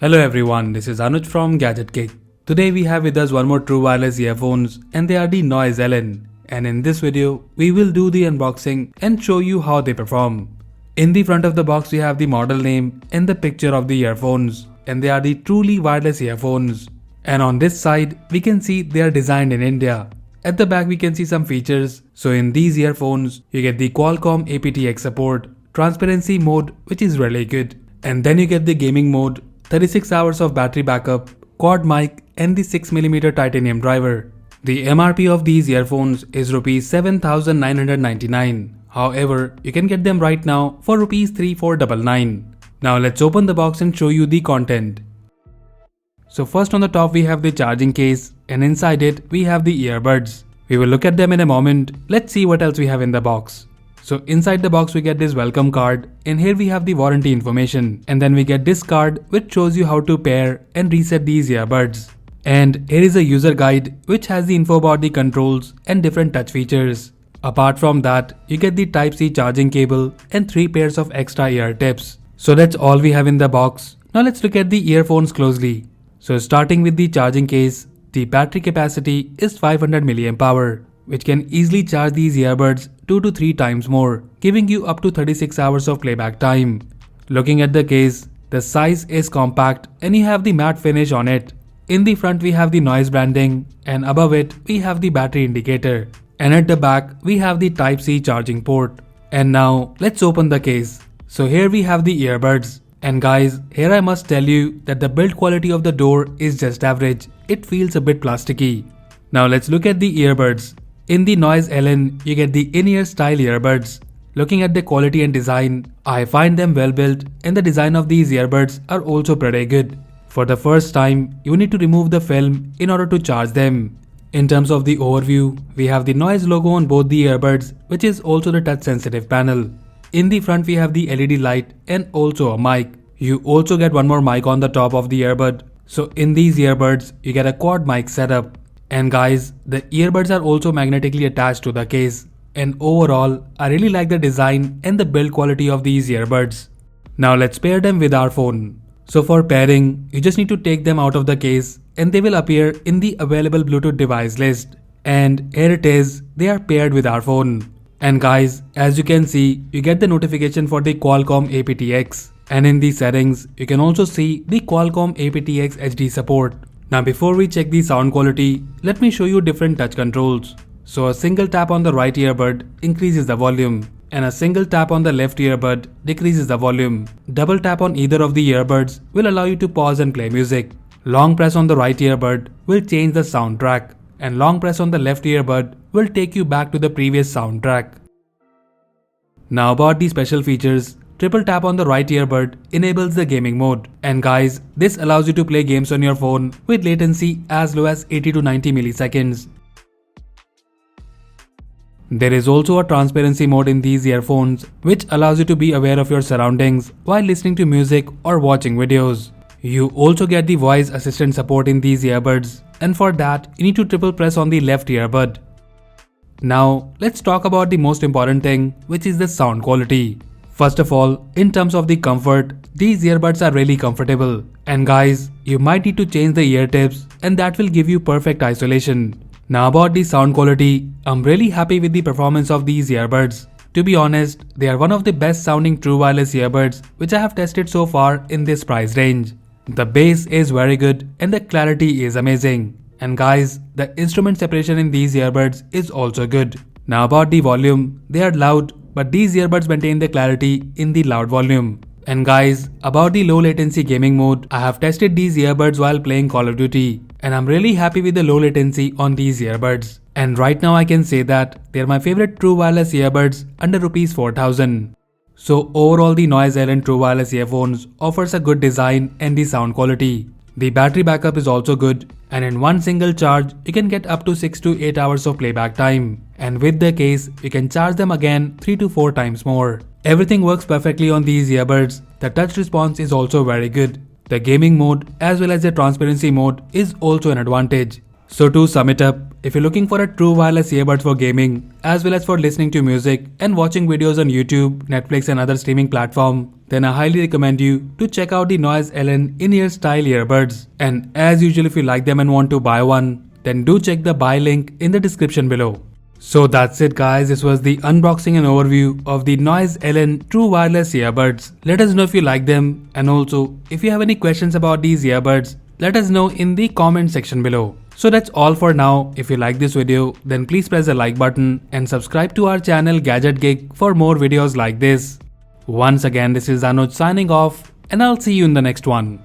Hello everyone, this is Anuj from Gadget Kick. Today we have with us one more true wireless earphones and they are the Noise Elan. And in this video, we will do the unboxing and show you how they perform. In the front of the box we have the model name and the picture of the earphones, and they are the truly wireless earphones. And on this side, we can see they are designed in India. At the back we can see some features. So in these earphones, you get the Qualcomm aptx support, transparency mode which is really good. And then you get the gaming mode, 36 hours of battery backup, quad mic and the 6mm titanium driver. The MRP of these earphones is Rs 7,999. However, you can get them right now for Rs 3,499. Now let's open the box and show you the content. So first on the top we have the charging case and inside it we have the earbuds. We will look at them in a moment. Let's see what else we have in the box. So inside the box we get this welcome card, and here we have the warranty information, and then we get this card which shows you how to pair and reset these earbuds. And here is a user guide which has the info about the controls and different touch features. Apart from that, you get the Type-C charging cable and 3 pairs of extra ear tips. So that's all we have in the box. Now let's look at the earphones closely. So starting with the charging case, the battery capacity is 500 mAh, which can easily charge these earbuds 2 to 3 times more, giving you up to 36 hours of playback time. Looking at the case, the size is compact and you have the matte finish on it. In the front we have the noise branding, and above it we have the battery indicator. And at the back we have the Type-C charging port. And now let's open the case. So here we have the earbuds. And guys, here I must tell you that the build quality of the door is just average. It feels a bit plasticky. Now let's look at the earbuds. In the Noise Elan, you get the in-ear style earbuds. Looking at the quality and design, I find them well built, and the design of these earbuds are also pretty good. For the first time, you need to remove the film in order to charge them. In terms of the overview, we have the Noise logo on both the earbuds, which is also the touch sensitive panel. In the front we have the LED light and also a mic. You also get one more mic on the top of the earbud. So in these earbuds, you get a quad mic setup. And guys, the earbuds are also magnetically attached to the case. And overall, I really like the design and the build quality of these earbuds. Now let's pair them with our phone. So for pairing, you just need to take them out of the case and they will appear in the available Bluetooth device list. And here it is, they are paired with our phone. And guys, as you can see, you get the notification for the Qualcomm aptx. And in the settings, you can also see the Qualcomm aptx HD support. Now before we check the sound quality, let me show you different touch controls. So a single tap on the right earbud increases the volume, and a single tap on the left earbud decreases the volume. Double tap on either of the earbuds will allow you to pause and play music. Long press on the right earbud will change the soundtrack, and long press on the left earbud will take you back to the previous soundtrack. Now about the special features. Triple tap on the right earbud enables the gaming mode. And guys, this allows you to play games on your phone with latency as low as 80 to 90 milliseconds. There is also a transparency mode in these earphones, which allows you to be aware of your surroundings while listening to music or watching videos. You also get the voice assistant support in these earbuds, and for that you need to triple press on the left earbud. Now let's talk about the most important thing, which is the sound quality. First of all, in terms of the comfort, these earbuds are really comfortable. And guys, you might need to change the ear tips, and that will give you perfect isolation. Now about the sound quality, I'm really happy with the performance of these earbuds. To be honest, they are one of the best sounding true wireless earbuds which I have tested so far in this price range. The bass is very good and the clarity is amazing. And guys, the instrument separation in these earbuds is also good. Now about the volume, they are loud, but these earbuds maintain the clarity in the loud volume. And guys, about the low latency gaming mode, I have tested these earbuds while playing Call of Duty, and I'm really happy with the low latency on these earbuds. And right now I can say that they're my favorite true wireless earbuds under Rs 4,000. So overall the Noise Elan true wireless earphones offers a good design and the sound quality. The battery backup is also good, and in one single charge you can get up to 6 to 8 hours of playback time. And with the case, you can charge them again 3 to 4 times more. Everything works perfectly on these earbuds. The touch response is also very good. The gaming mode as well as the transparency mode is also an advantage. So to sum it up, if you're looking for a true wireless earbuds for gaming, as well as for listening to music and watching videos on YouTube, Netflix and other streaming platform, then I highly recommend you to check out the Noise Elan in-ear style earbuds. And as usual, if you like them and want to buy one, then do check the buy link in the description below. So that's it guys, this was the unboxing and overview of the Noise Elan True Wireless Earbuds. Let us know if you like them, and also if you have any questions about these earbuds, let us know in the comment section below. So that's all for now. If you like this video, then please press the like button and subscribe to our channel Gadget Geek for more videos like this. Once again, this is Anuj signing off, and I'll see you in the next one.